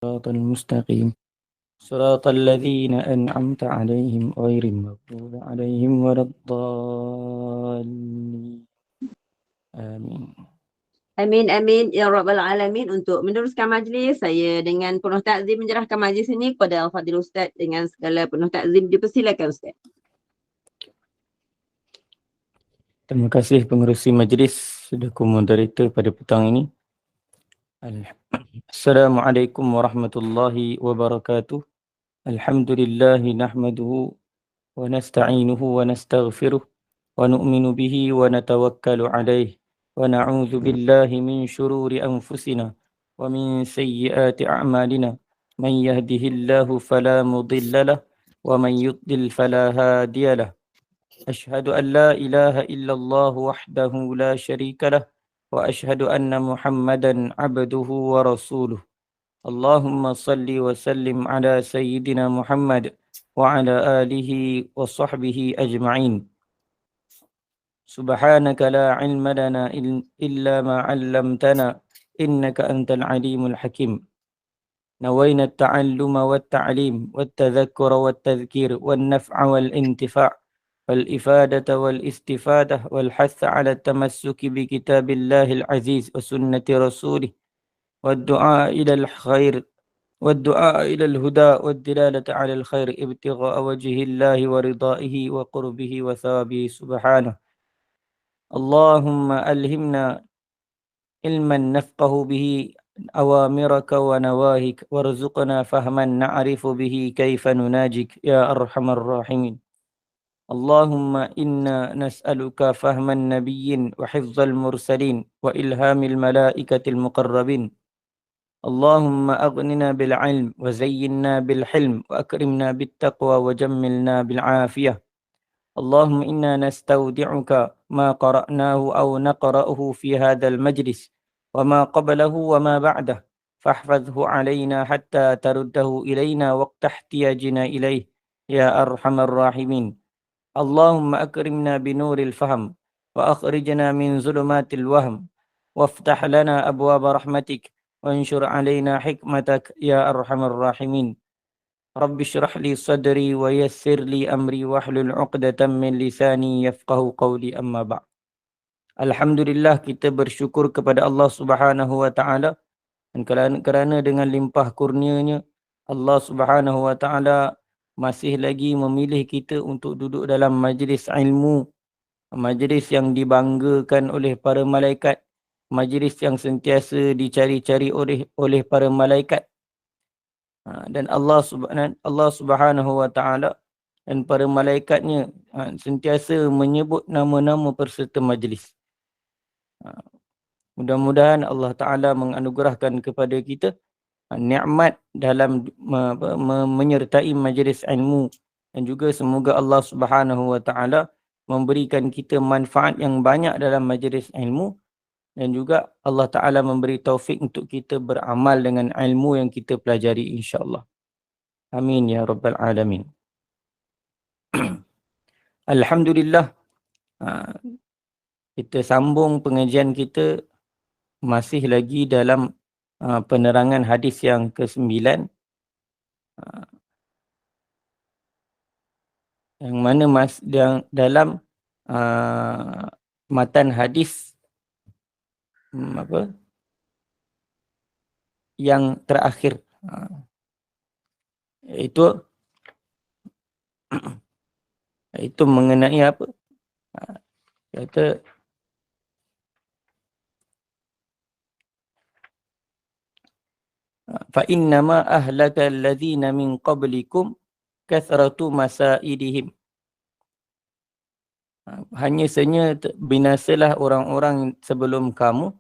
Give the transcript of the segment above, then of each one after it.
الصراط المستقيم صراط الذين أنعمت عليهم غير المغضوب عليهم ولا الضالين آمين. Amin, amin, ya Rabbal Alamin. Untuk meneruskan majlis, saya dengan penuh takzim menyerahkan majlis ini kepada Al-Fadhil Ustaz dengan segala penuh takzim. Dipersilakan Ustaz. Terima kasih pengerusi majlis sudah moderator pada petang ini. Assalamualaikum warahmatullahi wabarakatuh. Alhamdulillahi nahmaduhu wa nasta'inuhu wa nastaghfiruh wa nu'minu bihi wa natawakkalu alaih wa na'udzu billahi min syururi anfusina wa min sayyiati a'malina man yahdihillahu fala mudilla lah wa man yudlil fala hadiya lah. Ashhadu an la ilaha illallah wahdahu la syarika lah wa ashhadu anna Muhammadan abduhu wa rasuluh. Allahumma salli wa sallim ala sayyidina Muhammad wa ala alihi wa sahbihi ajma'in. Subhanaka la ilma lana illa ma 'allamtana innaka antal alimul hakim. نوينا التعلم والتعليم والتذكر والتذكير والنفع والانتفاع والإفادة والاستفادة والحث على التمسك بكتاب الله العزيز وسنة رسوله والدعاء إلى الخير والدعاء إلى الهدى والدلالة على الخير ابتغاء وجه الله ورضائه وقربه وثوابه سبحانه. اللهم ألهمنا علما نفقه به أوامرك ونواهيك وارزقنا فهما نعرف به كيف نناجك يا أرحم الراحمين. اللهم إنا نسألك فهم النبيين وحفظ المرسلين وإلهام الملائكة المقربين. اللهم أغننا بالعلم وزينا بالحلم وأكرمنا بالتقوى وجملنا بالعافية. اللهم إنا نستودعك ما قرأناه أو نقرأه في هذا المجلس وما قبله وما بعده فاحفظه علينا حتى ترده إلينا وقت احتياجنا إليه يا أرحم الراحمين. اللهم أكرمنا بنور الفهم وأخرجنا من ظلمات الوهم وافتح لنا أبواب رحمتك وانشر علينا حكمتك يا أرحم الراحمين. رب اشرح لي صدري ويسر لي أمري واحلل عقدة من لساني يفقه قولي أما بعد. Alhamdulillah, kita bersyukur kepada Allah Subhanahu wa taala, dan kerana dengan limpah kurnianya Allah Subhanahu wa taala masih lagi memilih kita untuk duduk dalam majlis ilmu, majlis yang dibanggakan oleh para malaikat, majlis yang sentiasa dicari-cari oleh para malaikat. Dan Allah Subhanahu wa taala dan para malaikatnya sentiasa menyebut nama-nama peserta majlis. Mudah-mudahan Allah Ta'ala menganugerahkan kepada kita nikmat dalam menyertai majlis ilmu, dan juga semoga Allah Subhanahu wa taala memberikan kita manfaat yang banyak dalam majlis ilmu, dan juga Allah Ta'ala memberi taufik untuk kita beramal dengan ilmu yang kita pelajari insya-Allah. Amin ya rabbal alamin. Alhamdulillah, kita sambung pengajian kita masih lagi dalam penerangan hadis yang ke-9, yang mana dalam matan hadis yang terakhir, itu mengenai apa? Kata fa innama ahlaka alladhina min qablikum kathratu masaidihim. Hanya saja binasalah orang-orang sebelum kamu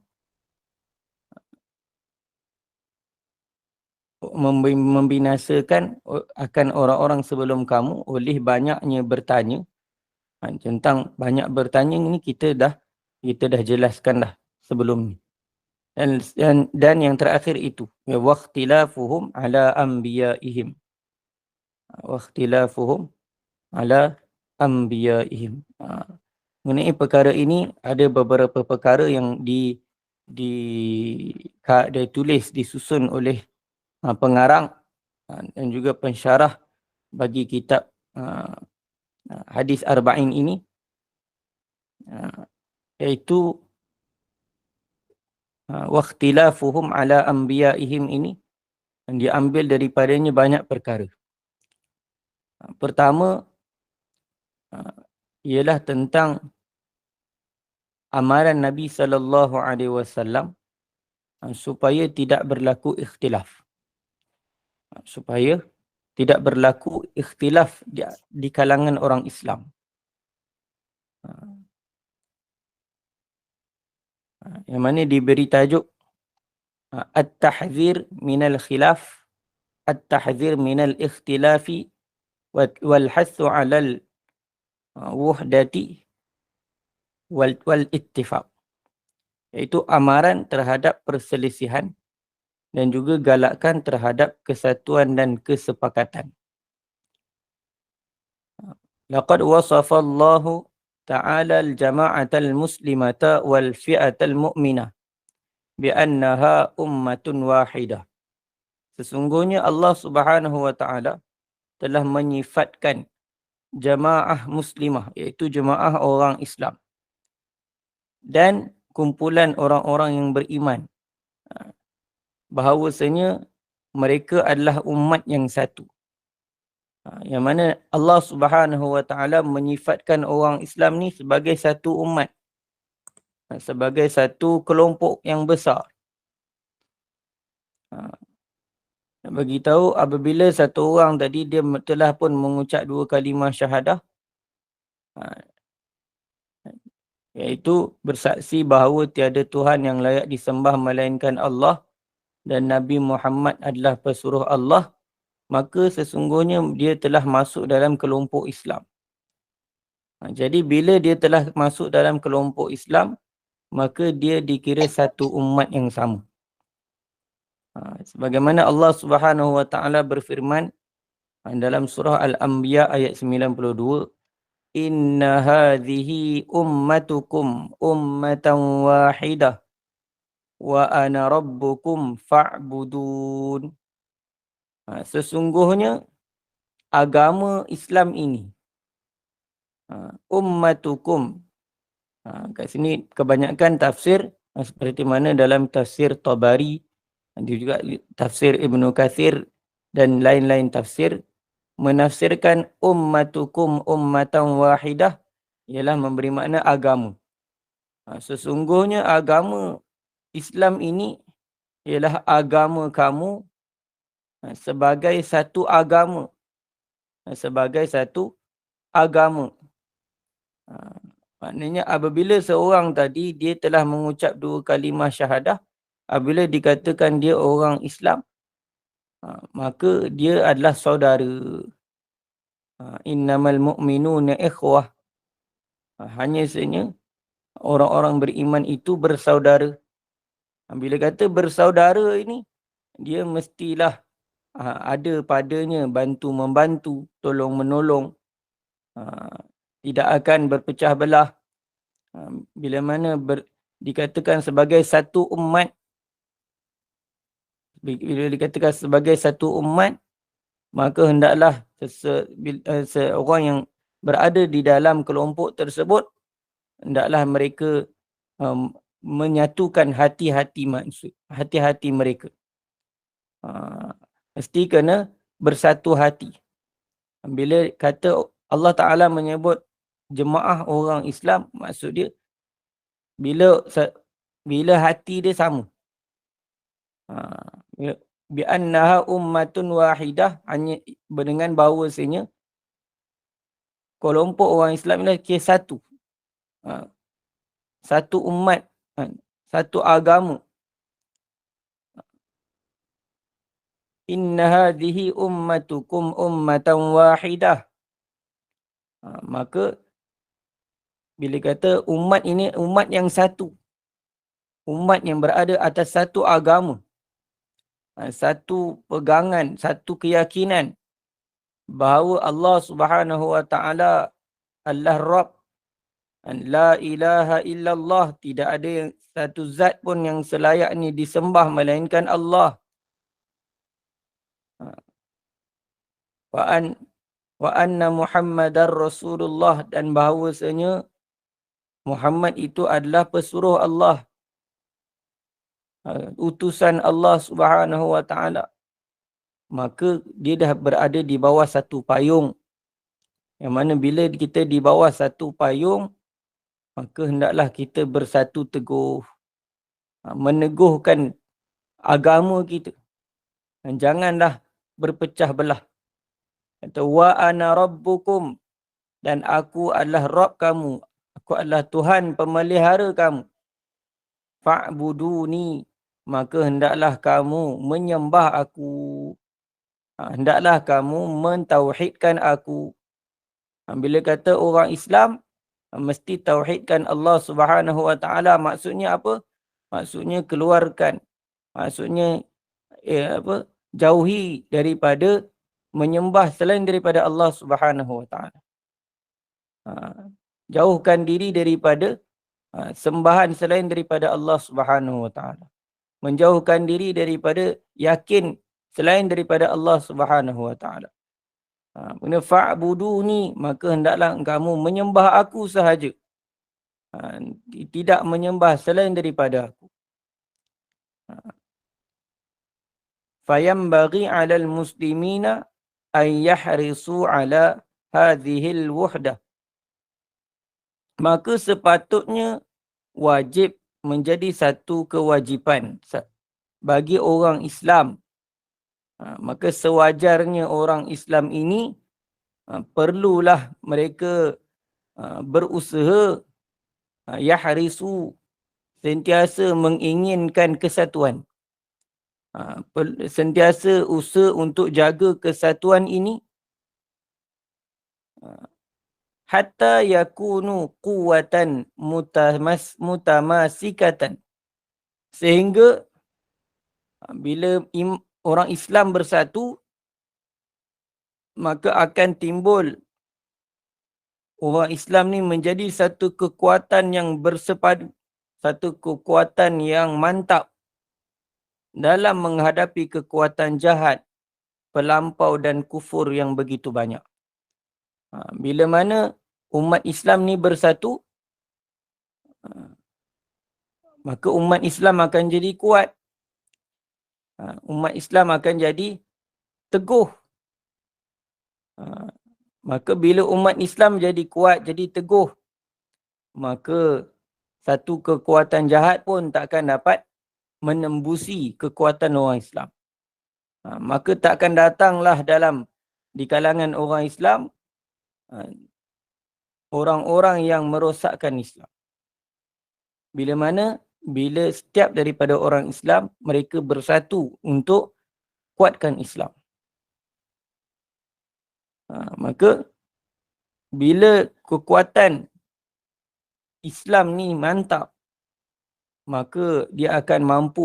membinasakan akan orang-orang sebelum kamu oleh banyaknya bertanya. Tentang banyak bertanya ini kita dah jelaskan dah sebelum ni. Dan yang terakhir itu waqtilafuhum ala anbiyaihim. Waqtilafuhum ala anbiyaihim. Mengenai perkara ini ada beberapa perkara yang ditulis, disusun oleh pengarang dan juga pensyarah bagi kitab hadis arba'in ini, iaitu waqtilafuhum ala anbiya'ihim ini diambil daripadanya banyak perkara. Pertama ialah tentang amaran Nabi SAW supaya tidak berlaku ikhtilaf. Supaya tidak berlaku ikhtilaf di kalangan orang Islam. Yang mana diberi tajuk At-tahzir minal khilaf, At-tahzir minal ikhtilafi, wal hassu alal wuhdati wal ittifaq. Iaitu amaran terhadap perselisihan dan juga galakkan terhadap kesatuan dan kesepakatan. Laqad wasafa Allah Ta'ala al-jama'ata al-muslimata wal fi'ata al-mu'minah bi'annaha ummatun wahidah. Sesungguhnya Allah Subhanahu wa Ta'ala telah menyifatkan jamaah muslimah, iaitu jemaah orang Islam, dan kumpulan orang-orang yang beriman, bahawasanya mereka adalah umat yang satu. Yang mana Allah Subhanahu wa Ta'ala menyifatkan orang Islam ni sebagai satu umat, sebagai satu kelompok yang besar. Bagi tahu apabila satu orang tadi dia telah pun mengucap 2 kalimah syahadah, iaitu bersaksi bahawa tiada Tuhan yang layak disembah melainkan Allah dan Nabi Muhammad adalah pesuruh Allah, maka sesungguhnya dia telah masuk dalam kelompok Islam. Jadi bila dia telah masuk dalam kelompok Islam, maka dia dikira satu umat yang sama. Sebagaimana Allah Subhanahu wa Ta'ala berfirman dalam surah Al-Anbiya ayat 92, Inna hadhihi ummatukum ummatan wahidah wa ana rabbukum fa'budun. Sesungguhnya agama Islam ini, ummatukum, kat sini kebanyakan tafsir seperti mana dalam tafsir Tabari, juga tafsir Ibnu Katsir dan lain-lain tafsir menafsirkan ummatukum ummatan wahidah ialah memberi makna agama. Sesungguhnya agama Islam ini ialah agama kamu sebagai satu agama. Sebagai satu agama. Maknanya apabila seorang tadi dia telah mengucap 2 kalimah syahadah, apabila dikatakan dia orang Islam, maka dia adalah saudara. Innamal mu'minuna ikhwah. Hanya sahaja orang-orang beriman itu bersaudara. Bila kata bersaudara ini, dia mestilah ada padanya bantu-membantu, tolong-menolong. Tidak akan berpecah belah. Bila mana dikatakan sebagai satu umat, bila dikatakan sebagai satu umat, maka hendaklah seorang yang berada di dalam kelompok tersebut, hendaklah mereka menyatukan hati-hati mereka. Mesti kena bersatu hati. Bila kata Allah Ta'ala menyebut jemaah orang Islam, maksud dia bila hati dia sama. Bi'annaha ummatun wahidah, hanya dengan bahawasanya kelompok orang Islam ini kira satu. Satu umat, satu agama. Inna hadhihi ummatukum ummatan wahidah. Maka bila kata umat ini umat yang satu, umat yang berada atas satu agama, satu pegangan, satu keyakinan bahawa Allah Subhanahu wa Ta'ala adalah Rabb, la ilaha illallah, tidak ada satu zat pun yang selayaknya disembah melainkan Allah. wa anna Muhammadar Rasulullah, dan bahawasanya Muhammad itu adalah pesuruh Allah, utusan Allah Subhanahu wa taala. Maka dia dah berada di bawah satu payung. Yang mana bila kita di bawah satu payung, maka hendaklah kita bersatu teguh, meneguhkan agama kita. Dan janganlah berpecah belah. Kata, wa ana rabbukum, dan aku adalah Rabb kamu. Aku adalah Tuhan pemelihara kamu. Fa'buduni, maka hendaklah kamu menyembah aku. Hendaklah kamu mentauhidkan aku. Bila kata orang Islam, mesti tauhidkan Allah Subhanahu wa taala. Maksudnya apa? Maksudnya keluarkan. Maksudnya jauhi daripada menyembah selain daripada Allah Subhanahu wa taala. Jauhkan diri daripada sembahan selain daripada Allah Subhanahu wa taala. Menjauhkan diri daripada yakin selain daripada Allah Subhanahu wa taala. Benda fa'buduni, maka hendaklah kamu menyembah aku sahaja. Tidak menyembah selain daripada aku. Fayambaghi 'alal muslimina an yahrisu 'ala hadhil wuhdah. Maka sepatutnya wajib menjadi satu kewajipan bagi orang Islam. Maka sewajarnya orang Islam ini perlulah mereka berusaha yahrisu, sentiasa menginginkan kesatuan. Sentiasa usaha untuk jaga kesatuan ini hatta yakunu quwwatan mutamasikatan, sehingga bila orang Islam bersatu, maka akan timbul orang Islam ni menjadi satu kekuatan yang bersepadu, satu kekuatan yang mantap dalam menghadapi kekuatan jahat, pelampau dan kufur yang begitu banyak. Bila mana umat Islam ni bersatu, maka umat Islam akan jadi kuat. Umat Islam akan jadi teguh. Maka bila umat Islam jadi kuat, jadi teguh, maka satu kekuatan jahat pun takkan dapat menembusi kekuatan orang Islam. Maka takkan datanglah di kalangan orang Islam orang-orang yang merosakkan Islam. Bila setiap daripada orang Islam, mereka bersatu untuk kuatkan Islam. Maka bila kekuatan Islam ni mantap, maka dia akan mampu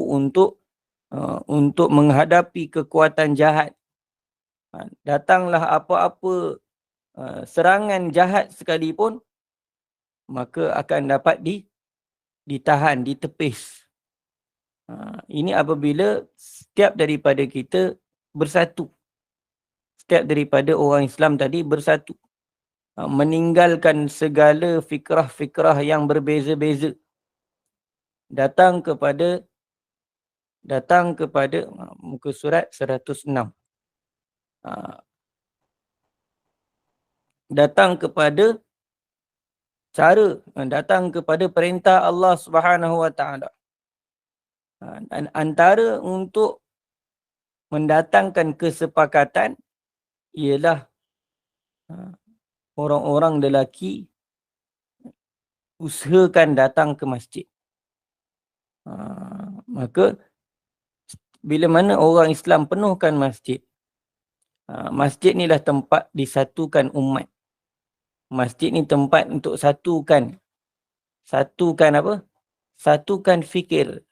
untuk menghadapi kekuatan jahat. Datanglah apa-apa serangan jahat sekalipun, maka akan dapat ditahan, ditepis. Ini apabila setiap daripada kita bersatu. Setiap daripada orang Islam tadi bersatu. Meninggalkan segala fikrah-fikrah yang berbeza-beza. Datang kepada muka surat 106. Datang kepada perintah Allah Subhanahu wa taala. Dan antara untuk mendatangkan kesepakatan ialah orang-orang lelaki usahakan datang ke masjid. Maka bila mana orang Islam penuhkan masjid, masjid ni lah tempat disatukan umat. Masjid ni tempat untuk satukan apa? Satukan fikir.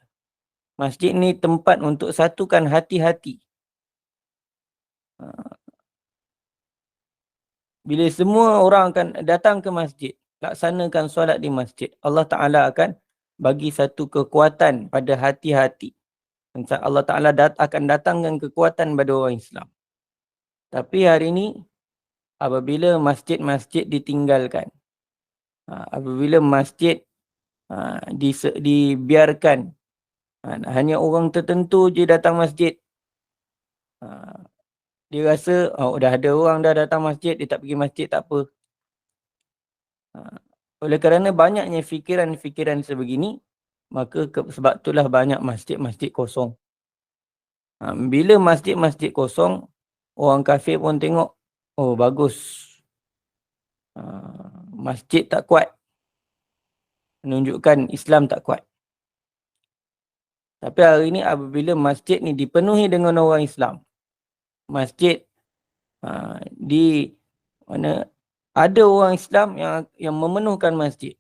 Masjid ni tempat untuk satukan hati-hati. Bila semua orang akan datang ke masjid, laksanakan solat di masjid, Allah Ta'ala akan bagi satu kekuatan pada hati-hati. Allah Ta'ala akan datangkan kekuatan pada orang Islam. Tapi hari ini apabila masjid-masjid ditinggalkan, apabila masjid dibiarkan, hanya orang tertentu je datang masjid, dia rasa dah ada orang dah datang masjid, dia tak pergi masjid tak apa. Oleh kerana banyaknya fikiran-fikiran sebegini, maka sebab itulah banyak masjid-masjid kosong. Bila masjid-masjid kosong, orang kafir pun tengok, oh bagus, masjid tak kuat, menunjukkan Islam tak kuat. Tapi hari ini apabila masjid ni dipenuhi dengan orang Islam, masjid di mana ada orang Islam yang memenuhkan masjid,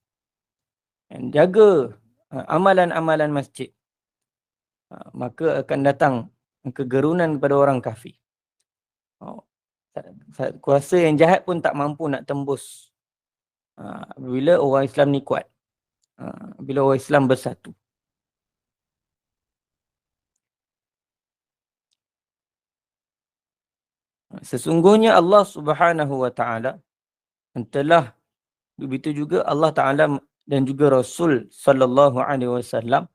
yang jaga amalan-amalan masjid, maka akan datang kegerunan kepada orang kafir. Kuasa yang jahat pun tak mampu nak tembus bila orang Islam ni kuat, bila orang Islam bersatu. Sesungguhnya Allah Subhanahu wa taala telah, begitu juga Allah Taala dan juga Rasul sallallahu alaihi wasallam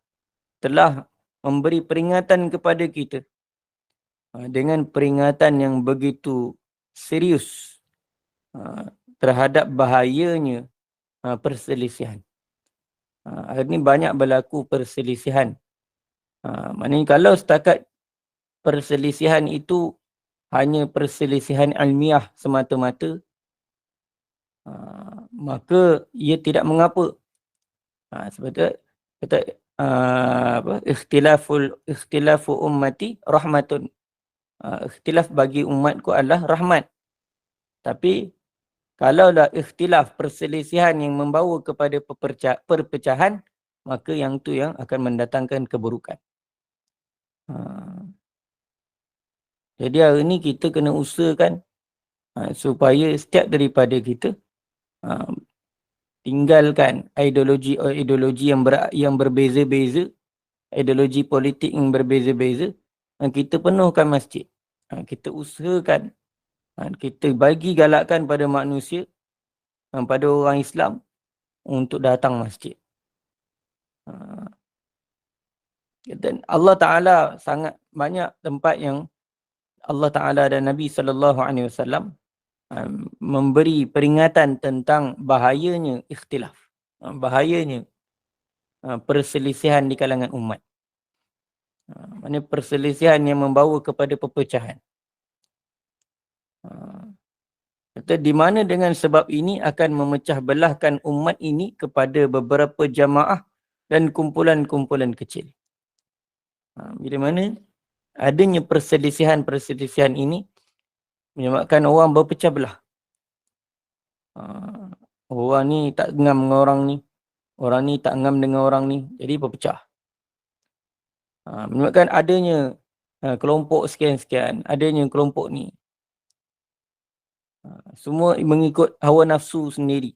telah memberi peringatan kepada kita dengan peringatan yang begitu serius terhadap bahayanya perselisihan. Hari ini banyak berlaku perselisihan. Maknanya kalau setakat perselisihan itu hanya perselisihan ilmiah semata-mata, maka ia tidak mengapa. Sebab itu kata ikhtilafu ummati rahmatun. Ikhtilaf bagi umatku adalah rahmat. Tapi kalaulah ikhtilaf perselisihan yang membawa kepada perpecahan, maka yang tu yang akan mendatangkan keburukan. Jadi hari ini kita kena usahakan supaya setiap daripada kita tinggalkan ideologi yang berbeza-beza, ideologi politik yang berbeza-beza, dan kita penuhkan masjid. Kita usahakan, kita bagi galakkan pada manusia, pada orang Islam untuk datang masjid. Dan Allah Ta'ala sangat banyak tempat yang Allah Ta'ala dan Nabi SAW memberi peringatan tentang bahayanya ikhtilaf, bahayanya perselisihan di kalangan umat. Maksudnya perselisihan yang membawa kepada perpecahan. Kata di mana dengan sebab ini akan memecah belahkan umat ini kepada beberapa jamaah dan kumpulan-kumpulan kecil. Bila mana adanya perselisihan-perselisihan ini menyebabkan orang berpecah belah. Orang ni tak ngam dengan orang ni, orang ni tak ngam dengan orang ni, jadi berpecah. Menyebabkan adanya kelompok sekian-sekian, adanya kelompok ni. Semua mengikut hawa nafsu sendiri.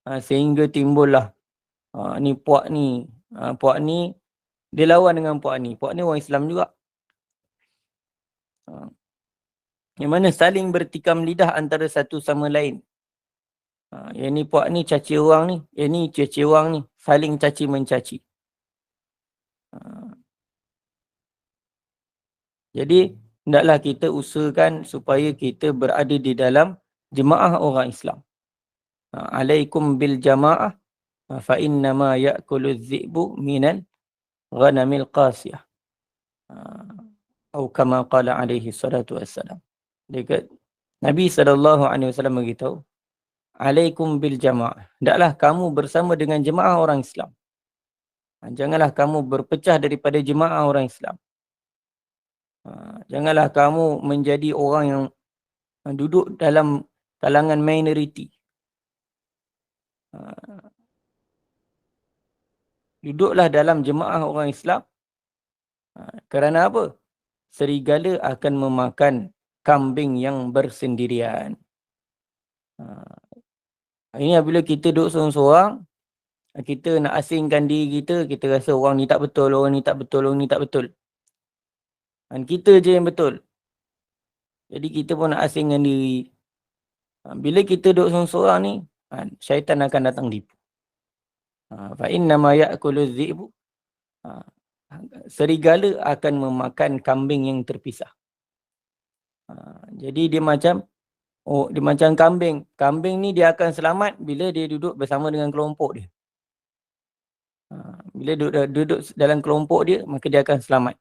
Sehingga timbullah ni puak ni, dia lawan dengan puak ni orang Islam juga. Yang mana saling bertikam lidah antara satu sama lain. Yang ni puak ni caci orang ni, yang ni caci orang ni, saling caci mencaci. Jadi hendaklah kita usahakan supaya kita berada di dalam jemaah orang Islam. Alaikum bil jamaah fa innama ya'kulu adh-dhi'bu minal ghanamil qasiyah. Atau kama qala alaihi salatu wassalam. Nabi SAW beritahu, alaikum bil jamaah. Hendaklah kamu bersama dengan jemaah orang Islam. Janganlah kamu berpecah daripada jemaah orang Islam. Janganlah kamu menjadi orang yang duduk dalam kalangan minoriti. Duduklah dalam jemaah orang Islam. Kerana apa? Serigala akan memakan kambing yang bersendirian. Ini apabila kita duduk seorang-seorang, kita nak asingkan diri kita, kita rasa orang ni tak betul, orang ni tak betul, orang ni tak betul. Dan kita je yang betul. Jadi kita pun nak asingkan diri. Bila kita duduk seorang-seorang ni, syaitan akan datang tipu. Fa innama ya'kulu dhi'bu. Serigala akan memakan kambing yang terpisah. Jadi dia macam kambing. Kambing ni dia akan selamat bila dia duduk bersama dengan kelompok dia. Bila duduk dalam kelompok dia, maka dia akan selamat.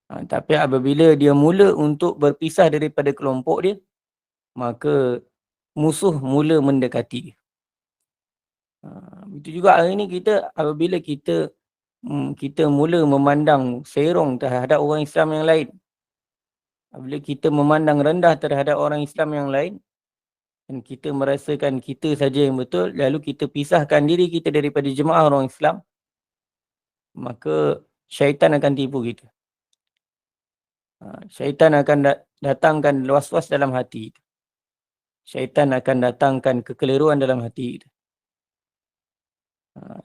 Tapi apabila dia mula untuk berpisah daripada kelompok dia, maka musuh mula mendekati dia. Begitu juga hari ini apabila kita mula memandang serong terhadap orang Islam yang lain. Apabila kita memandang rendah terhadap orang Islam yang lain, dan kita merasakan kita saja yang betul, lalu kita pisahkan diri kita daripada jemaah orang Islam, maka syaitan akan tipu kita. Syaitan akan datangkan was-was dalam hati kita. Syaitan akan datangkan kekeliruan dalam hati kita.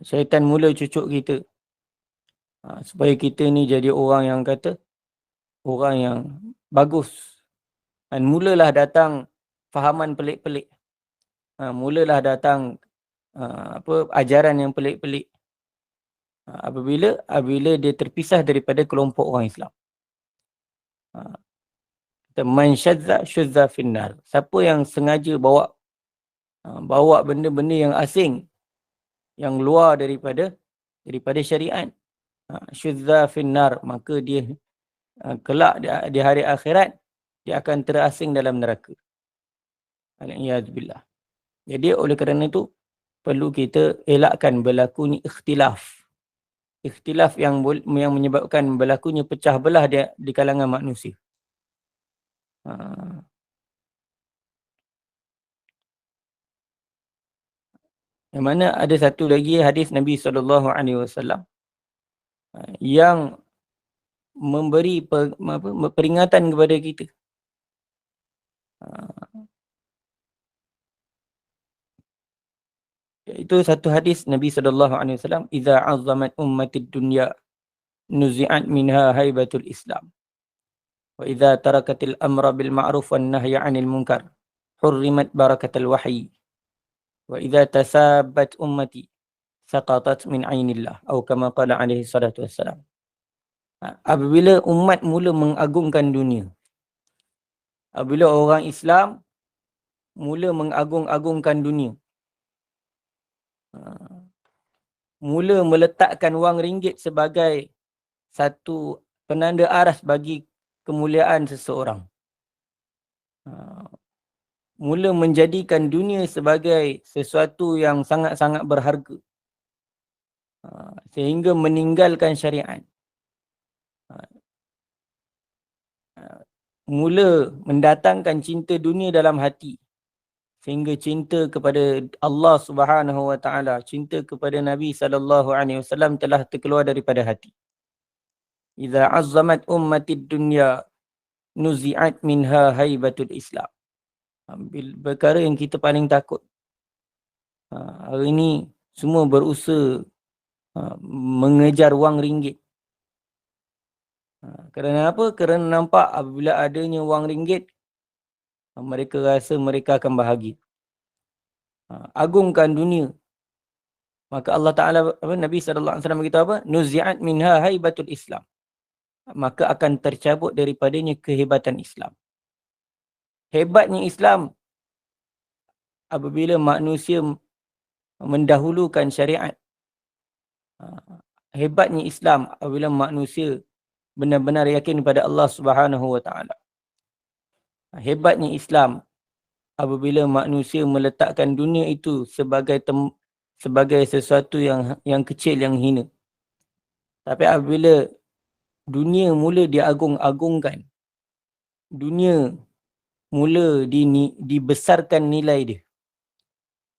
Syaitan mula cucuk kita. Supaya kita ni jadi orang yang orang yang bagus. Dan mulalah datang fahaman pelik-pelik. Mulalah datang ajaran yang pelik-pelik. Apabila dia terpisah daripada kelompok orang Islam. Man syadza syudza finnar. Siapa yang sengaja bawa benda-benda yang asing, yang luar daripada syariat, syudza finnar, maka dia kelak di hari akhirat dia akan terasing dalam neraka. Al-iyadzubillah. Jadi oleh kerana itu perlu kita elakkan berlakunya ikhtilaf. Ikhtilaf yang menyebabkan berlakunya pecah belah di kalangan manusia. Yang mana ada satu lagi hadis Nabi SAW yang memberi peringatan kepada kita. Itu satu hadis Nabi SAW, "Idza 'azzamat ummatid dunya nuzi'at minha haibatul Islam. Wa idza tarakatil amra bil ma'ruf wan nahya 'anil munkar hurrimat barakatul wahyi. Wa idza tasabbat ummati saqatat min 'ainillah." Atau kama qala alaihi salatu wassalam. Apabila umat mula mengagungkan dunia, apabila orang Islam mula mengagung-agungkan dunia, mula meletakkan wang ringgit sebagai satu penanda aras bagi kemuliaan seseorang, mula menjadikan dunia sebagai sesuatu yang sangat-sangat berharga, sehingga meninggalkan syariat, mula mendatangkan cinta dunia dalam hati, sehingga cinta kepada Allah Subhanahu wa taala, cinta kepada Nabi SAW telah terkeluar daripada hati. Idza 'azzamat ummatid dunya nuzi'at minha haibatul Islam. Perkara yang kita paling takut. Hari ini semua berusaha mengejar wang ringgit. Kerana apa? Kerana nampak apabila adanya wang ringgit, mereka rasa mereka akan bahagia. Agungkan dunia. Maka Allah Ta'ala, Nabi SAW beritahu apa? Nuzi'at minha haibatul Islam. Maka akan tercabut daripadanya kehebatan Islam. Hebatnya Islam apabila manusia mendahulukan syariat. Hebatnya Islam apabila manusia benar-benar yakin kepada Allah Subhanahu wa taala. Hebatnya Islam apabila manusia meletakkan dunia itu sebagai sesuatu yang kecil, yang hina. Tapi apabila dunia mula diagung-agungkan, dunia mula dibesarkan nilai dia,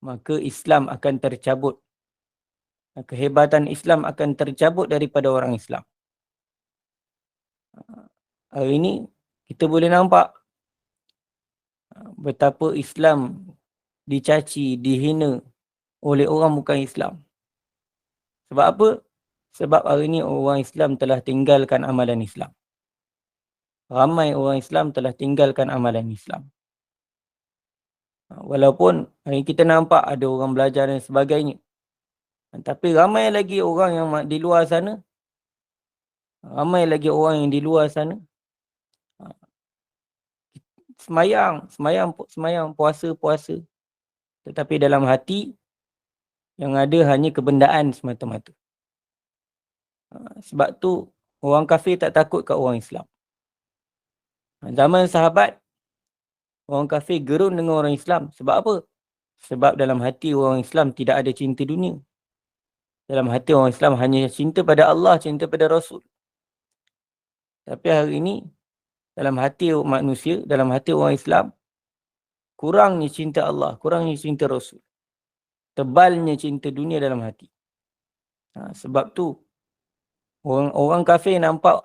maka Islam akan tercabut. Kehebatan Islam akan tercabut daripada orang Islam. Hari ini kita boleh nampak betapa Islam dicaci, dihina oleh orang bukan Islam. Sebab apa? Sebab hari ini orang Islam telah tinggalkan amalan Islam. ramai orang Islam telah tinggalkan amalan Islam. Walaupun hari kita nampak ada orang belajar dan sebagainya. Tapi ramai lagi orang yang di luar sana. Ramai lagi orang yang di luar sana. Semayang, puasa. Tetapi dalam hati, yang ada hanya kebendaan semata-mata. Sebab tu, orang kafir tak takut kat orang Islam. Zaman sahabat, orang kafir gerun dengan orang Islam. Sebab apa? Sebab dalam hati orang Islam tidak ada cinta dunia. Dalam hati orang Islam hanya cinta pada Allah, cinta pada Rasul. Tapi hari ini, dalam hati manusia, dalam hati orang Islam, kurangnya cinta Allah, kurangnya cinta Rasul. Tebalnya cinta dunia dalam hati. Sebab tu, orang kafir nampak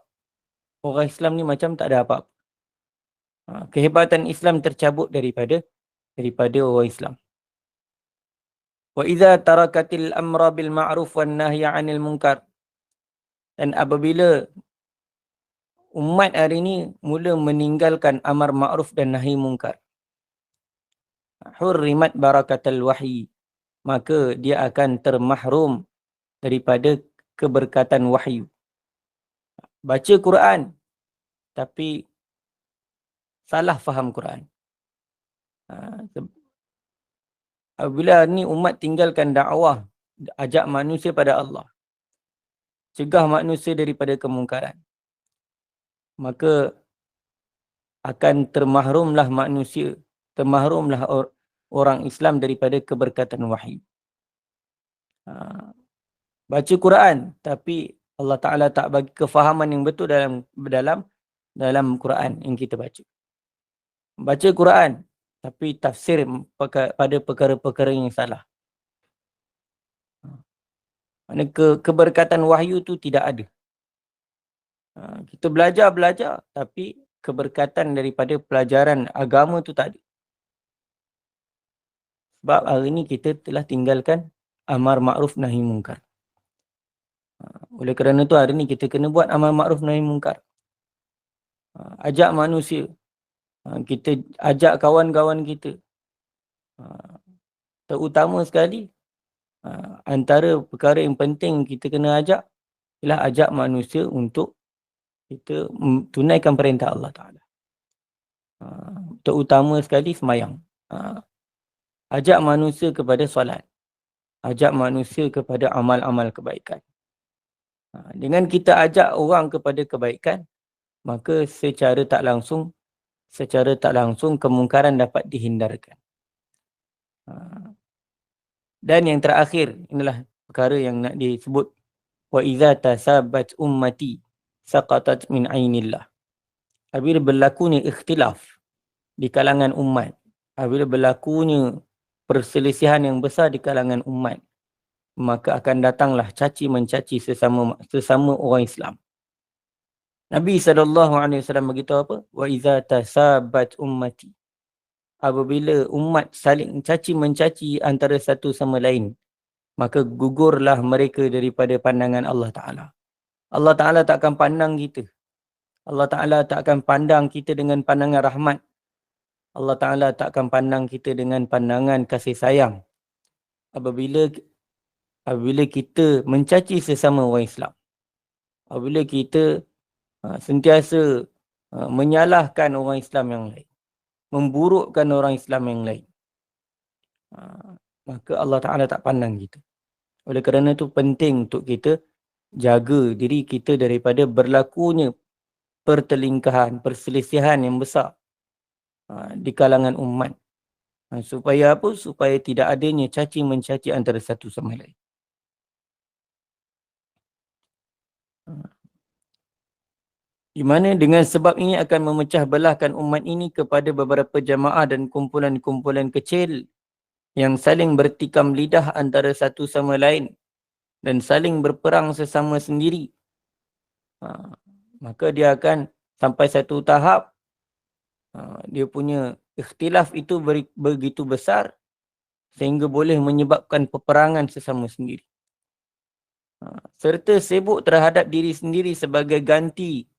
orang Islam ni macam tak ada apa-apa. Kehebatan Islam tercabut daripada orang Islam. Wa idza tarakatil amra bil ma'ruf wan nahya 'anil munkar. Dan apabila umat hari ini mula meninggalkan amar ma'ruf dan nahi munkar, hurrimat barakatul wahyi, maka dia akan termahrum daripada keberkatan wahyu. Baca Quran tapi salah faham Quran. Apabila ni umat tinggalkan dakwah, ajak manusia pada Allah, cegah manusia daripada kemungkaran, maka akan termahrumlah manusia, termahrumlah orang Islam daripada keberkatan wahyu. Baca Quran tapi Allah Ta'ala tak bagi kefahaman yang betul dalam Quran yang kita baca. Baca Quran tapi tafsir pada perkara-perkara yang salah. Maksudnya keberkatan wahyu tu tidak ada. Kita belajar tapi keberkatan daripada pelajaran agama tu tak ada. Sebab hari ni kita telah tinggalkan amar ma'ruf nahi munkar. Oleh kerana tu hari ni kita kena buat amar ma'ruf nahi munkar. Ajak manusia. Kita ajak kawan-kawan kita. Terutama sekali, antara perkara yang penting kita kena ajak ialah ajak manusia untuk kita tunaikan perintah Allah Ta'ala. Terutama sekali semayang. Ajak manusia kepada solat. Ajak manusia kepada amal-amal kebaikan. Dengan kita ajak orang kepada kebaikan, maka secara tak langsung kemungkaran dapat dihindarkan. Dan yang terakhir, inilah perkara yang nak disebut. Wa idza tasabat ummati saqatat min ainillah. Apabila berlakunya ikhtilaf di kalangan umat, apabila berlakunya perselisihan yang besar di kalangan umat, maka akan datanglah caci mencaci sesama orang Islam. Nabi SAW beritahu apa? Wa idza tasabat ummati. Apabila umat saling caci mencaci antara satu sama lain, maka gugurlah mereka daripada pandangan Allah Ta'ala. Allah Ta'ala tak akan pandang kita. Allah Ta'ala tak akan pandang kita dengan pandangan rahmat. Allah Ta'ala tak akan pandang kita dengan pandangan kasih sayang. Apabila kita mencaci sesama orang Islam. Apabila kita sentiasa menyalahkan orang Islam yang lain, memburukkan orang Islam yang lain, maka Allah Ta'ala tak pandang kita. Oleh kerana itu penting untuk kita jaga diri kita daripada berlakunya pertelingkahan, perselisihan yang besar di kalangan umat. Supaya apa? Supaya tidak adanya caci mencaci antara satu sama lain. Di mana dengan sebab ini akan memecah belahkan umat ini kepada beberapa jamaah dan kumpulan-kumpulan kecil yang saling bertikam lidah antara satu sama lain dan saling berperang sesama sendiri. Maka dia akan sampai satu tahap dia punya ikhtilaf itu begitu besar sehingga boleh menyebabkan peperangan sesama sendiri. Serta sibuk terhadap diri sendiri sebagai ganti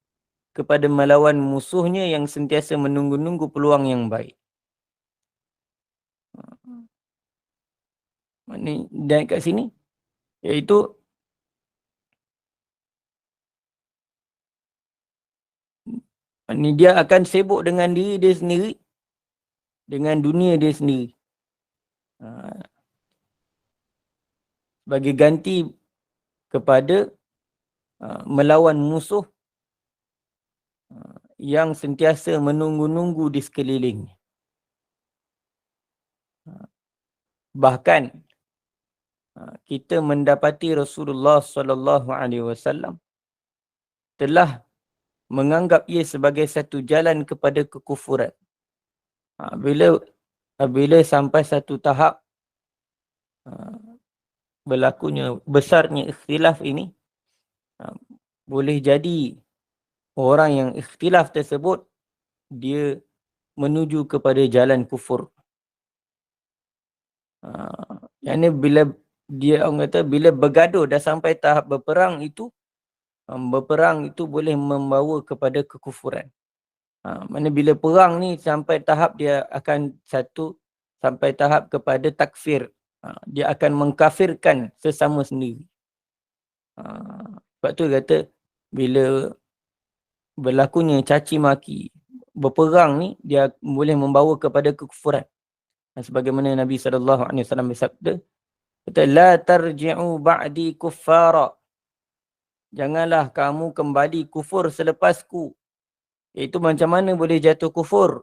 kepada melawan musuhnya yang sentiasa menunggu-nunggu peluang yang baik. Dan kat sini, iaitu dia akan sibuk dengan diri dia sendiri, dengan dunia dia sendiri. Bagi ganti kepada melawan musuh yang sentiasa menunggu-nunggu di sekeliling. Bahkan kita mendapati Rasulullah sallallahu alaihi wasallam telah menganggap ia sebagai satu jalan kepada kekufuran. Bila sampai satu tahap berlakunya besarnya ikhtilaf ini, boleh jadi orang yang ikhtilaf tersebut dia menuju kepada jalan kufur. Yang ni bila orang kata bila bergaduh dah sampai tahap berperang itu boleh membawa kepada kekufuran. Mana bila perang ni sampai tahap dia akan sampai tahap kepada takfir. Dia akan mengkafirkan sesama sendiri. Sebab tu kata bila berlakunya caci maki, berperang ni dia boleh membawa kepada kekufuran. Sebagaimana Nabi SAW bersabda, kata, la tarji'u ba'di kuffara. Janganlah kamu kembali kufur selepasku. Iaitu macam mana boleh jatuh kufur?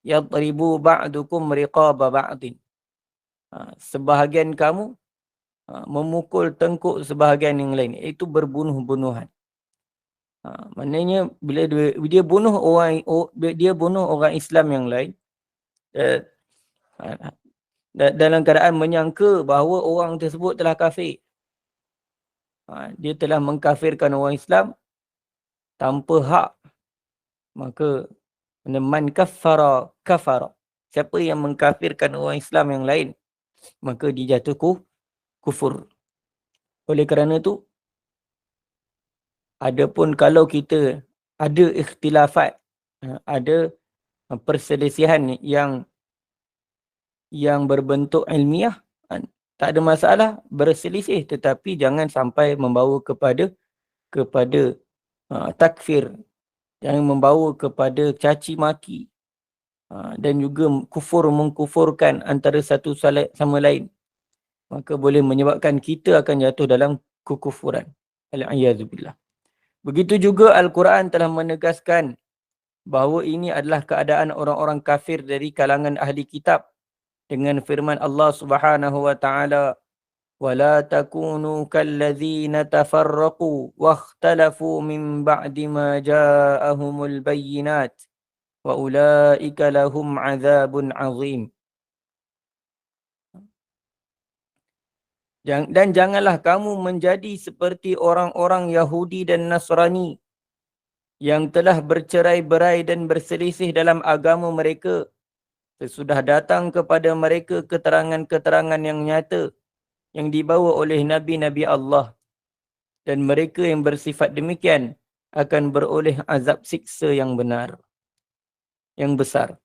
Yadribu ba'dukum riqaba ba'din. Sebahagian kamu memukul tengkuk sebahagian yang lain. Iaitu berbunuh-bunuhan. Maknanya bila dia bunuh orang Islam yang lain, dalam keadaan menyangka bahawa orang tersebut telah kafir. Dia telah mengkafirkan orang Islam tanpa hak. Maka man kaffara kafara. Siapa yang mengkafirkan orang Islam yang lain, maka dia jatuh kufur. Oleh kerana itu, adapun kalau kita ada ikhtilafat, ada perselisihan yang berbentuk ilmiah, tak ada masalah berselisih, tetapi jangan sampai membawa kepada takfir, yang membawa kepada caci maki dan juga mengkufurkan antara satu sama lain. Maka boleh menyebabkan kita akan jatuh dalam kekufuran. Al-'iyadzubillah. Begitu juga Al-Quran telah menegaskan bahawa ini adalah keadaan orang-orang kafir dari kalangan ahli kitab dengan firman Allah Subhanahu wa taala, وَلَا تَكُونُوا كَالَّذِينَ تَفَرَّقُوا وَاخْتَلَفُوا مِنْ بَعْدِ مَا جَاءَهُمُ الْبَيِّنَاتِ وَأُولَئِكَ لَهُمْ عَذَابٌ عَظِيمٌ. Dan janganlah kamu menjadi seperti orang-orang Yahudi dan Nasrani yang telah bercerai-berai dan berselisih dalam agama mereka sesudah datang kepada mereka keterangan-keterangan yang nyata yang dibawa oleh Nabi-Nabi Allah. Dan mereka yang bersifat demikian akan beroleh azab siksa yang benar, yang besar.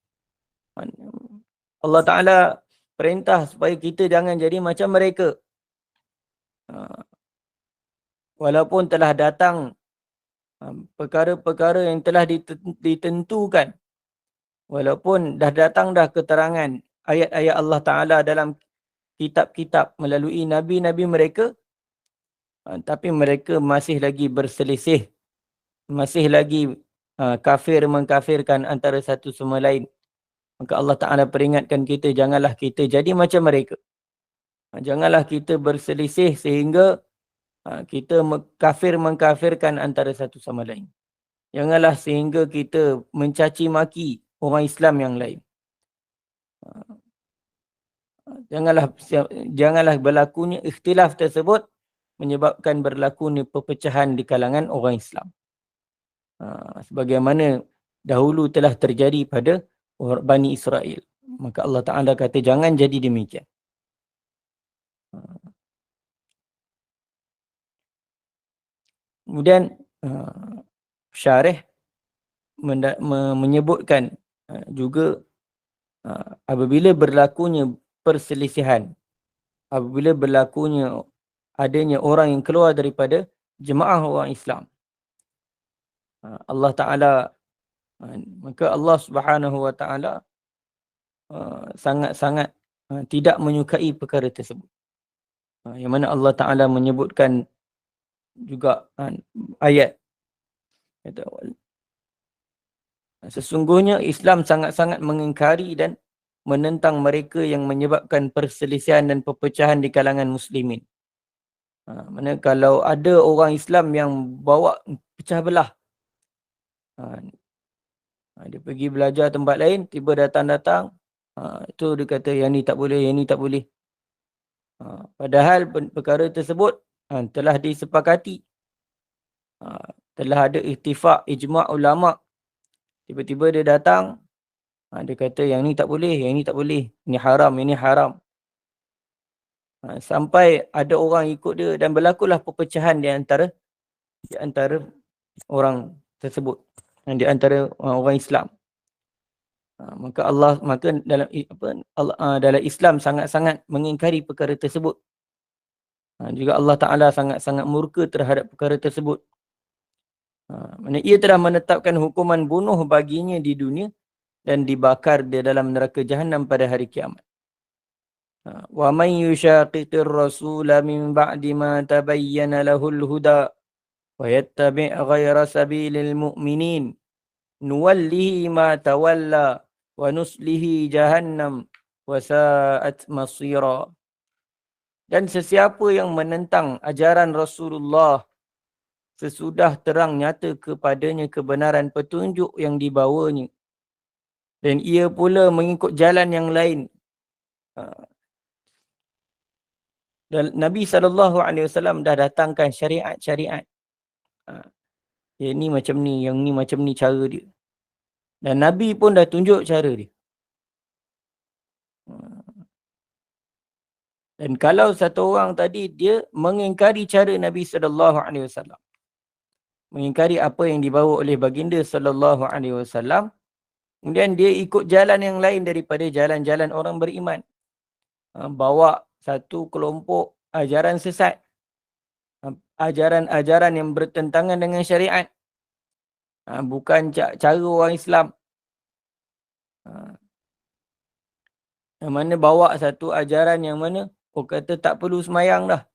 Allah Ta'ala perintah supaya kita jangan jadi macam mereka. Walaupun telah datang perkara-perkara yang telah ditentukan, walaupun dah datang keterangan ayat-ayat Allah Ta'ala dalam kitab-kitab melalui nabi-nabi mereka, tapi mereka masih lagi berselisih, masih lagi mengkafirkan antara satu sama lain. Maka Allah Ta'ala peringatkan kita, janganlah kita jadi macam mereka. Janganlah kita berselisih sehingga kita mengkafirkan antara satu sama lain. Janganlah sehingga kita mencaci maki orang Islam yang lain. Janganlah berlakunya ikhtilaf tersebut menyebabkan berlakunya perpecahan di kalangan orang Islam. Sebagaimana dahulu telah terjadi pada Bani Israel. Maka Allah Ta'ala kata jangan jadi demikian. Kemudian syarih menyebutkan juga apabila berlakunya perselisihan, apabila berlakunya adanya orang yang keluar daripada jemaah orang Islam, Allah Ta'ala, maka Allah Subhanahu Wa Ta'ala sangat-sangat tidak menyukai perkara tersebut. Yang mana Allah Ta'ala menyebutkan juga ayat, kata, sesungguhnya Islam sangat-sangat mengingkari dan menentang mereka yang menyebabkan perselisihan dan perpecahan di kalangan muslimin. Mana kalau ada orang Islam yang bawa pecah belah, dia pergi belajar tempat lain, tiba datang-datang, itu dia kata yang ni tak boleh, yang ni tak boleh. Padahal perkara tersebut telah disepakati, telah ada ittifaq, ijma' ulama'. Tiba-tiba dia datang, dia kata yang ni tak boleh, yang ni tak boleh, ini haram, ini haram. Sampai ada orang ikut dia dan berlakulah perpecahan di antara orang tersebut, di antara orang Islam. Maka dalam Islam sangat-sangat mengingkari perkara tersebut. Juga Allah Ta'ala sangat-sangat murka terhadap perkara tersebut. Ia telah menetapkan hukuman bunuh baginya di dunia dan dibakar di dalam neraka Jahannam pada hari kiamat. Wa man yushaqiqir rasula min ba'di ma tabayyana lahul huda wa yattabi' ghayra sabilil mu'minin nuwallihi ma tawalla wa nuslihi jahannam wa sa'at masira. Dan sesiapa yang menentang ajaran Rasulullah sesudah terang nyata kepadanya kebenaran petunjuk yang dibawanya, dan ia pula mengikut jalan yang lain. Dan Nabi SAW dah datangkan syariat-syariat. Yang ni macam ni, yang ni macam ni cara dia. Dan Nabi pun dah tunjuk cara dia. Dan kalau satu orang tadi dia mengingkari cara Nabi SAW, mengingkari apa yang dibawa oleh baginda SAW, kemudian dia ikut jalan yang lain daripada jalan-jalan orang beriman, bawa satu kelompok ajaran sesat, ajaran-ajaran yang bertentangan dengan syariat, bukan cara orang Islam, yang mana bawa satu ajaran yang mana kata tak perlu semayang dah,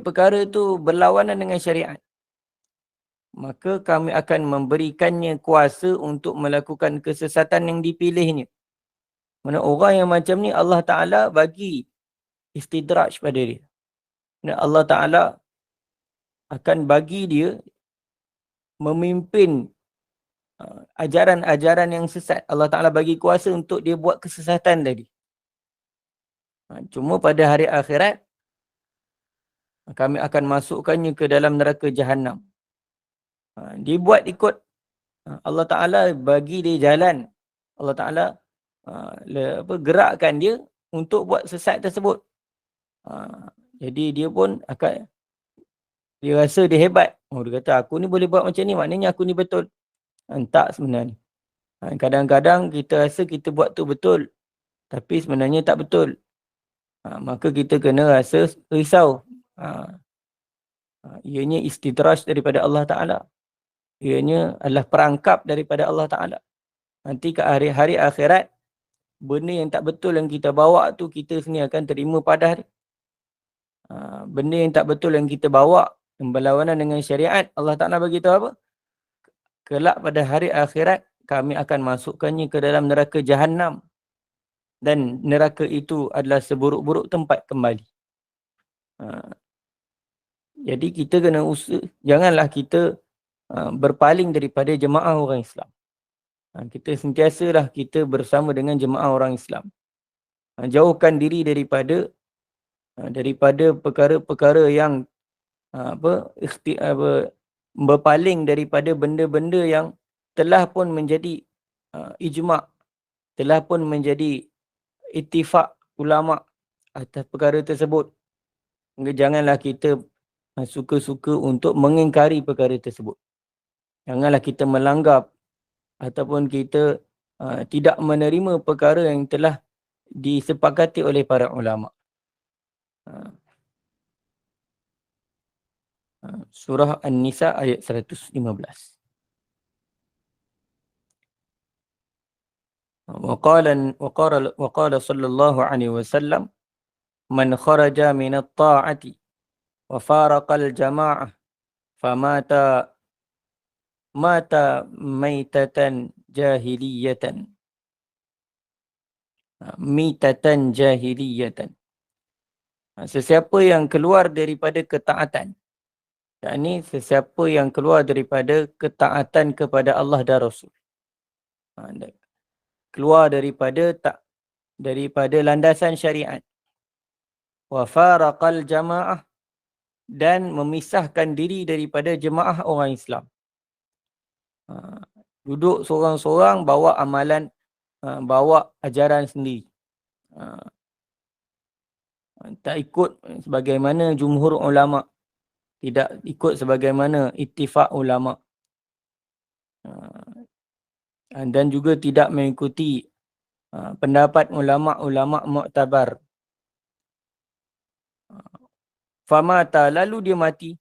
perkara itu berlawanan dengan syariat, maka kami akan memberikannya kuasa untuk melakukan kesesatan yang dipilihnya. Mana orang yang macam ni Allah Ta'ala bagi istidraj pada dia. Dan Allah Ta'ala akan bagi dia memimpin ajaran-ajaran yang sesat. Allah Ta'ala bagi kuasa untuk dia buat kesesatan tadi. Cuma pada hari akhirat, kami akan masukkannya ke dalam neraka Jahannam. Dia buat ikut, Allah Ta'ala bagi dia jalan. Allah Ta'ala gerakkan dia untuk buat sesat tersebut. Jadi dia pun akan, dia rasa dia hebat. Dia kata aku ni boleh buat macam ni, maknanya aku ni betul. Tak sebenarnya. Kadang-kadang kita rasa kita buat tu betul, tapi sebenarnya tak betul. Maka kita kena rasa risau. Ianya istidraj daripada Allah Ta'ala. Ianya adalah perangkap daripada Allah Ta'ala. Nanti ke hari-hari akhirat, benda yang tak betul yang kita bawa tu, kita sendiri akan terima padah dia. Benda yang tak betul yang kita bawa, yang berlawanan dengan syariat, Allah Ta'ala beritahu apa? Kelak pada hari akhirat, kami akan masukkannya ke dalam neraka Jahannam. Dan neraka itu adalah seburuk-buruk tempat kembali. Jadi kita kena usaha, janganlah kita berpaling daripada jemaah orang Islam. Kita sentiasalah kita bersama dengan jemaah orang Islam. Jauhkan diri daripada perkara-perkara yang berpaling daripada benda-benda yang telah pun menjadi ijma', telah pun menjadi ittifaq ulama' atas perkara tersebut. Janganlah kita suka-suka untuk mengingkari perkara tersebut. Janganlah kita melanggap ataupun kita tidak menerima perkara yang telah disepakati oleh para ulama. Surah An-Nisa ayat 115. وقال صلى الله عليه وسلم من خرج من الطاعة وفارق الجماعة فمات ميتة جاهلية Sesiapa yang keluar daripada ketaatan, yakni sesiapa yang keluar daripada ketaatan kepada Allah dan Rasul, keluar daripada landasan syariat, wa faraqal jamaah, dan memisahkan diri daripada jemaah orang Islam. Duduk seorang-seorang bawa amalan, bawa ajaran sendiri. Tak ikut sebagaimana jumhur ulama, tidak ikut sebagaimana ittifaq ulama, dan juga tidak mengikuti pendapat ulama-ulama mu'tabar. Famata, lalu dia mati,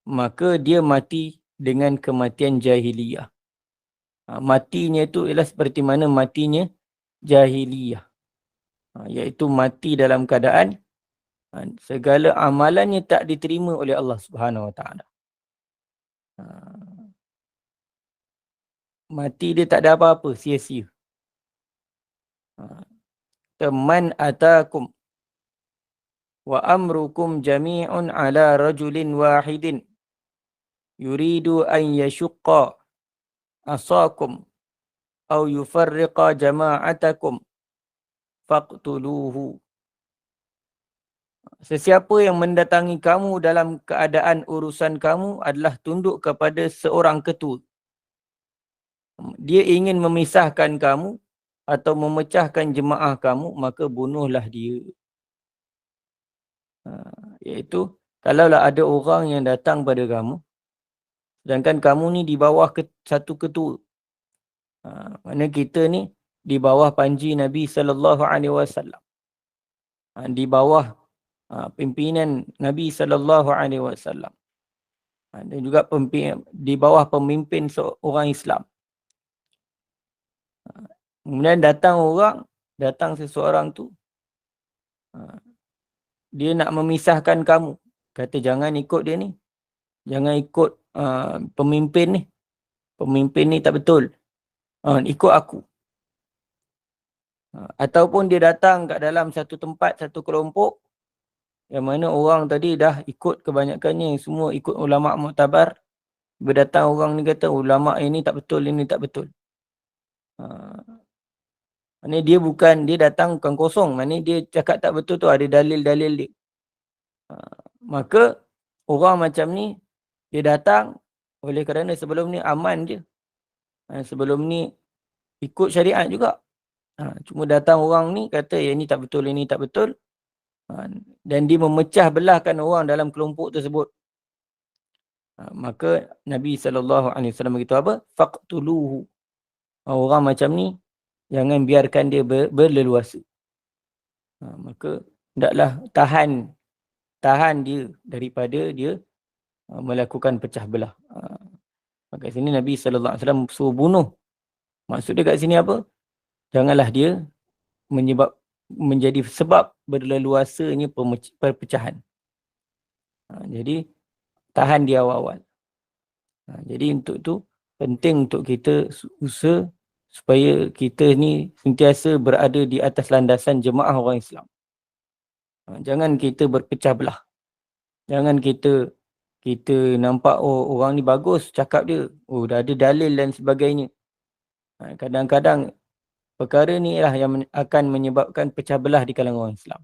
maka dia mati dengan kematian jahiliyah. Matinya itu ialah seperti mana matinya jahiliyah, iaitu mati dalam keadaan segala amalannya tak diterima oleh Allah Subhanahu Wa Taala. Mati dia tak ada apa-apa, sia-sia. Man atakum wa amrukum jami'un ala rajulin wahidin yuridu an yashqa asakum aw yufarriqa jama'atakum faqtuluhu. Sesiapa yang mendatangi kamu dalam keadaan urusan kamu adalah tunduk kepada seorang ketua. Dia ingin memisahkan kamu atau memecahkan jemaah kamu, maka bunuhlah dia. Iaitu, kalaulah ada orang yang datang pada kamu, sedangkan kamu ni di bawah satu ketua. Mana kita ni di bawah panji Nabi SAW. Di bawah pimpinan Nabi SAW. Dan juga di bawah pemimpin seorang Islam. Kemudian datang seseorang tu, dia nak memisahkan kamu. Kata jangan ikut dia ni. Jangan ikut pemimpin ni. Pemimpin ni tak betul. Ikut aku. Ataupun dia datang kat dalam satu tempat, satu kelompok, yang mana orang tadi dah ikut kebanyakannya, semua ikut ulama' mu'tabar. Berdatang orang ni kata ulama' ini tak betul, ini tak betul. Maksudnya dia datang bukan kosong. Maksudnya dia cakap tak betul tu ada dalil-dalil dia. Maka orang macam ni, dia datang oleh kerana sebelum ni aman je. Sebelum ni ikut syariat juga. Cuma datang orang ni kata yang ni tak betul, ini tak betul. Dan dia memecah belahkan orang dalam kelompok tersebut. Maka Nabi SAW beritahu apa? Faqtuluhu. Orang macam ni, jangan biarkan dia berleluasa. Maka hendaklah tahan dia daripada dia melakukan pecah belah. Maka sini Nabi SAW suruh bunuh. Maksud dia kat sini apa? Janganlah dia menjadi sebab berleluasanya perpecahan. Jadi tahan dia awal-awal. Jadi untuk tu penting untuk kita usaha supaya kita ni sentiasa berada di atas landasan jemaah orang Islam. Jangan kita berpecah belah. Jangan kita nampak orang ni bagus cakap dia. Dah ada dalil dan sebagainya. Kadang-kadang perkara ni lah yang akan menyebabkan pecah belah di kalangan orang Islam.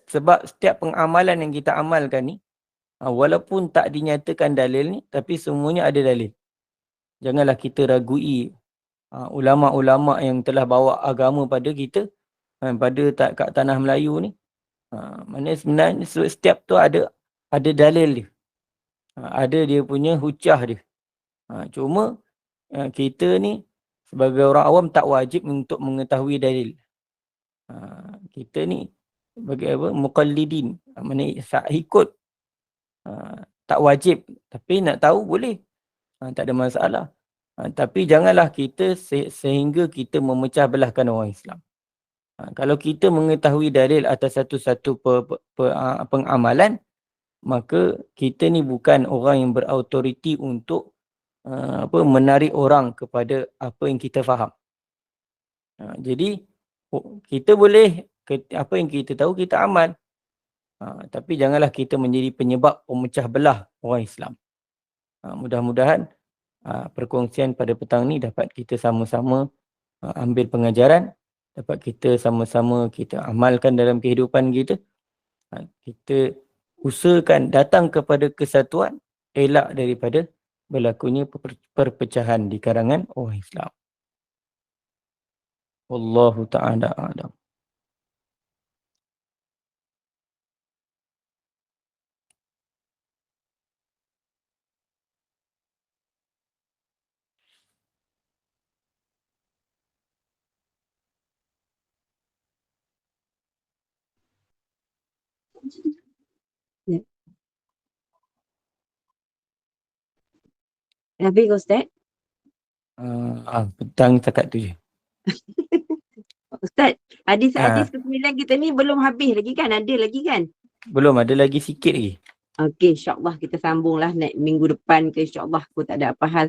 Sebab setiap pengamalan yang kita amalkan ni, walaupun tak dinyatakan dalil ni, tapi semuanya ada dalil. Janganlah kita ragui ulama-ulama yang telah bawa agama pada kita, kat tanah Melayu ni. Maknanya sebenarnya setiap tu ada dalil dia. Ada dia punya hujah dia. Cuma kita ni sebagai orang awam tak wajib untuk mengetahui dalil. Kita ni sebagai apa? Muqallidin. Maknanya ikut. Tak wajib. Tapi nak tahu boleh. Tak ada masalah. Tapi janganlah kita sehingga kita memecah belahkan orang Islam. Kalau kita mengetahui dalil atas satu-satu pengamalan, maka kita ni bukan orang yang berautoriti untuk menarik orang kepada apa yang kita faham. Jadi kita boleh apa yang kita tahu kita amal. Tapi janganlah kita menjadi penyebab pemecah belah orang Islam. Mudah-mudahan perkongsian pada petang ni dapat kita sama-sama ambil pengajaran, dapat kita sama-sama kita amalkan dalam kehidupan kita. Kita usahakan datang kepada kesatuan, elak daripada berlakunya perpecahan di kalangan orang Islam. Wallahu ta'ala a'lam. Ya. Habis Ustaz? Petang takat tu je. Ustaz, hadis-hadis ke-9 kita ni belum habis lagi kan? Ada lagi kan? Belum, ada lagi sikit lagi. Okey, insyaAllah kita sambunglah minggu depan ke, insyaAllah aku tak ada apa hal.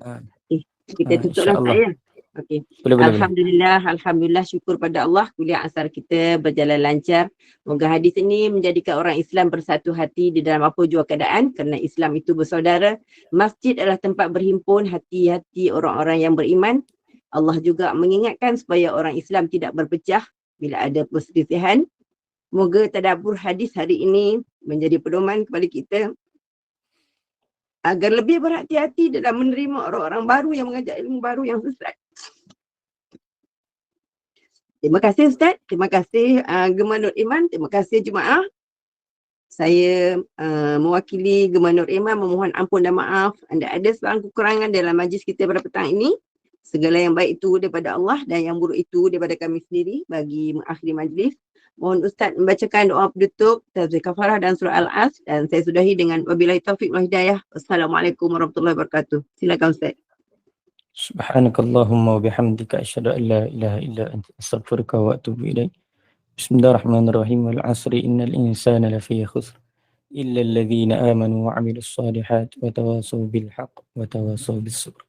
Kita tutuplah Ustaz ya. Okey. Alhamdulillah, syukur pada Allah kuliah asar kita berjalan lancar. Moga hadis ini menjadikan orang Islam bersatu hati di dalam apa jua keadaan, kerana Islam itu bersaudara. Masjid adalah tempat berhimpun hati-hati orang-orang yang beriman. Allah juga mengingatkan supaya orang Islam tidak berpecah bila ada perselisihan. Moga tadabbur hadis hari ini menjadi pedoman kepada kita agar lebih berhati-hati dalam menerima orang-orang baru yang mengajar ilmu baru yang sesat. Terima kasih Ustaz, terima kasih Gemma Nur Iman, terima kasih Jemaah. Saya mewakili Gemma Nur Iman memohon ampun dan maaf anda ada sebarang kekurangan dalam majlis kita pada petang ini. Segala yang baik itu daripada Allah dan yang buruk itu daripada kami sendiri bagi mengakhiri majlis. Mohon Ustaz membacakan doa penutup, tafsir kafarah dan surah Al-As, dan saya sudahi dengan wabillahi taufiq wal hidayah. Wassalamualaikum warahmatullahi wabarakatuh. Silakan Ustaz. Subhanakallahumma wa bihamdika asyhadu an la ilaha illa anta astaghfiruka wa atubu ilaik. Bismillahirrahmanirrahim. Wal 'asri innal insana lafi khusr illa alladhina amanu wa 'amilus solihat wa tawasaw bil haqq wa tawasaw bis sabr.